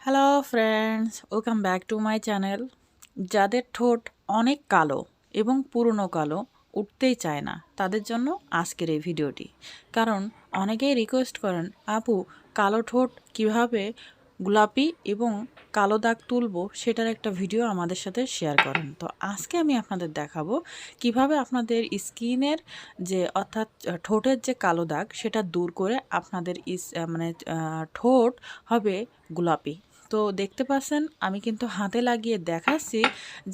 Hello friends, welcome back to my channel. যাদের ঠোঁট অনেক কালো এবং পুরনো কালো, উঠতেই চায় না, তাদের জন্য আজকের এই ভিডিওটি। কারণ অনেকেই রিকোয়েস্ট করেন, আপু কালো ঠোঁট কিভাবে গোলাপি এবং কালো দাগ তুলবো সেটার একটা ভিডিও আমাদের সাথে শেয়ার করেন। তো আজকে আমি আপনাদের দেখাবো কিভাবে আপনাদের স্কিনের যে অর্থাৎ ঠোঁটের যে কালো দাগ সেটা দূর করে আপনাদের ঠোঁট হবে গোলাপি। তো দেখতে পাচ্ছেন আমি কিন্তু হাতে লাগিয়ে দেখাচ্ছি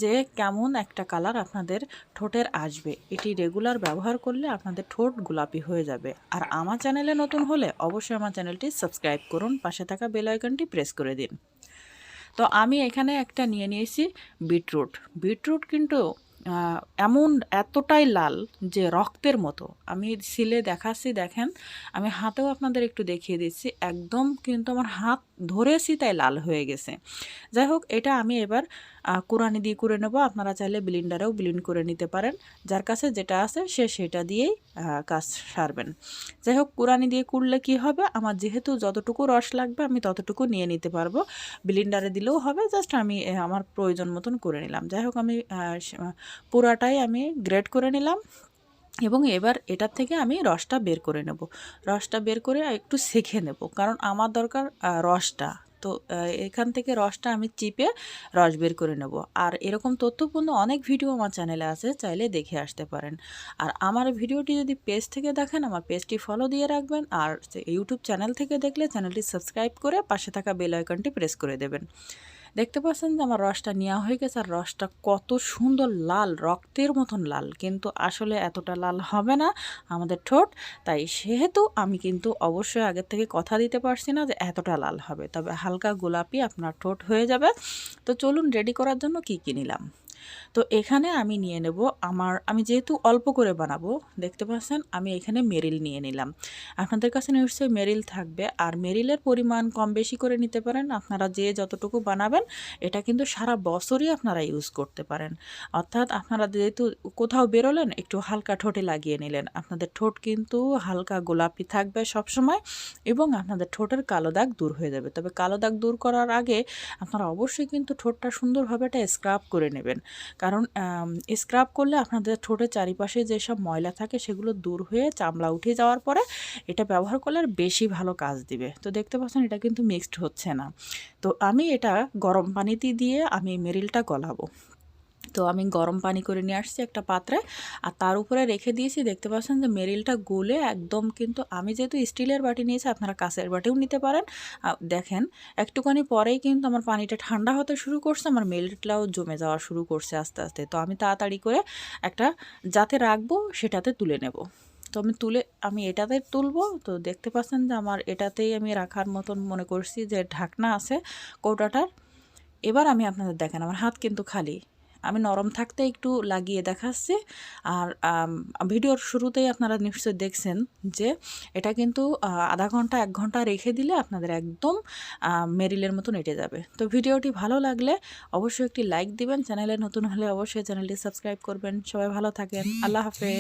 যে কেমন একটা কালার আপনাদের ঠোঁটের আসবে। এটি রেগুলার ব্যবহার করলে আপনাদের ঠোঁট গোলাপি হয়ে যাবে। আর আমার চ্যানেলে নতুন হলে অবশ্যই আমার চ্যানেলটি সাবস্ক্রাইব করুন, পাশে থাকা বেল আইকনটি প্রেস করে দিন। তো আমি এখানে একটা নিয়ে নিয়েছি বিটরুট। বিটরুট কিন্তু এমন এতটাই লাল যে রক্তের মতো। আমি সিলে দেখাচ্ছি, দেখেন আমি হাতেও আপনাদের একটু দেখিয়ে দিচ্ছি, একদম কিন্তু আমার হাত ধরেছি তাই লাল হয়ে গেছে। যাই হোক, এটা আমি এবার কুড়ানি দিয়ে কুড়ে নেব। আপনারা চাইলে ব্লেন্ডারেও ব্লেন্ড করে নিতে পারেন, যার কাছে যেটা আছে সে সেটা দিয়েই কাজ সারবেন। যাই হোক, কুড়ানি দিয়ে কুড়লে কি হবে, আমার যেহেতু যতটুকু রস লাগবে আমি ততটুকু নিয়ে নিতে পারবো। ব্লেন্ডারে দিলেও হবে, জাস্ট আমি আমার প্রয়োজন মতন করে নিলাম। যাই হোক, আমি পুরাটাই আমি গ্রেড করে নিলাম এবং এবার এটার থেকে আমি রসটা বের করে নেব। রসটা বের করে একটু সেঁকে নেব, কারণ আমার দরকার রসটা। তো এখান থেকে রসটা আমি চিপে রস বের করে নেব। আর এরকম তথ্যপূর্ণ অনেক ভিডিও আমার চ্যানেলে আছে, চাইলে দেখে আসতে পারেন। আর আমার ভিডিওটি যদি পেজ থেকে দেখেন, আমার পেজটি ফলো দিয়ে রাখবেন। আর ইউটিউব চ্যানেল থেকে দেখলে চ্যানেলটি সাবস্ক্রাইব করে পাশে থাকা বেল আইকনটি প্রেস করে দেবেন। দেখতে পাচ্ছেন যে আমার রসটা নেওয়া হয়ে গেছে। আর রসটা কত সুন্দর লাল, রক্তের মতন লাল, কিন্তু আসলে এতটা লাল হবে না আমাদের ঠোঁট। তাই সেহেতু আমি কিন্তু অবশ্যই আগের থেকে কথা দিতে পারছি না যে এতটা লাল হবে, তবে হালকা গোলাপি আপনার ঠোঁট হয়ে যাবে। তো চলুন রেডি করার জন্য কি কী নিলাম। তো এখানে আমি নিয়ে নেব, আমি যেহেতু অল্প করে বানাবো, দেখতে পাচ্ছেন আমি এখানে মেরিল নিয়ে নিলাম। আপনাদের কাছে নিশ্চয়ই মেরিল থাকবে, আর মেরিলের পরিমাণ কম বেশি করে নিতে পারেন। আপনারা যে যতটুকু বানাবেন এটা কিন্তু সারা বছরই আপনারা ইউজ করতে পারেন। অর্থাৎ আপনারা যেহেতু কোথাও বেরোলেন, একটু হালকা ঠোঁটে লাগিয়ে নিলেন, আপনাদের ঠোঁট কিন্তু হালকা গোলাপি থাকবে সবসময় এবং আপনাদের ঠোঁটের কালো দাগ দূর হয়ে যাবে। তবে কালো দাগ দূর করার আগে আপনারা অবশ্যই কিন্তু ঠোঁটটা সুন্দরভাবে এটা স্ক্রাব করে নেবেন, কারণ স্ক্রাব করলে আপনাদের ঠোঁটের চারিপাশে যেসব ময়লা থাকে সেগুলো দূর হয়ে চামড়া উঠে যাওয়ার পরে এটা ব্যবহার করলে আর বেশি ভালো কাজ দিবে। তো দেখতে পাচ্ছেন এটা কিন্তু মিক্সড হচ্ছে না। তো আমি এটা গরম পানিতে দিয়ে আমি মেরিলটা গলাবো। তো আমি গরম পানি করে নিয়ে আসছি একটা পাত্রে, আর তার উপরে রেখে দিয়েছি। দেখতে পাচ্ছেন যে মেরিলটা গলে একদম, কিন্তু আমি যেহেতু স্টিলের বাটি নিয়েছি, আপনারা কাঁচের বাটিও নিতে পারেন। দেখেন একটুখানি পরেই কিন্তু আমার পানিটা ঠান্ডা হতে শুরু করছে, আমার মেরিলটাও জমে যাওয়া শুরু করছে আস্তে আস্তে। তো আমি তাড়াতাড়ি করে একটা যাতে রাখবো সেটাতে তুলে নেব। তো আমি এটাতে তুলবো। তো দেখতে পাচ্ছেন যে আমার এটাতেই আমি রাখার মতন মনে করছি যে ঢাকনা আছে কৌটাটার। এবার আমি আপনাদের দেখেন আমার হাত কিন্তু খালি, আমি নরম থাকতে একটু লাগিয়ে দেখাচ্ছি। আর ভিডিওর শুরুতেই আপনারা নিশ্চয়ই দেখছেন যে এটা কিন্তু আধা ঘন্টা 1 ঘন্টা রেখে দিলে আপনাদের একদম মেরিলের মতন এঁটে যাবে। তো ভিডিওটি ভালো লাগলে অবশ্যই একটি লাইক দিবেন, চ্যানেলে নতুন হলে অবশ্যই চ্যানেলটি সাবস্ক্রাইব করবেন। সবাই ভালো থাকেন, আল্লাহ হাফেজ।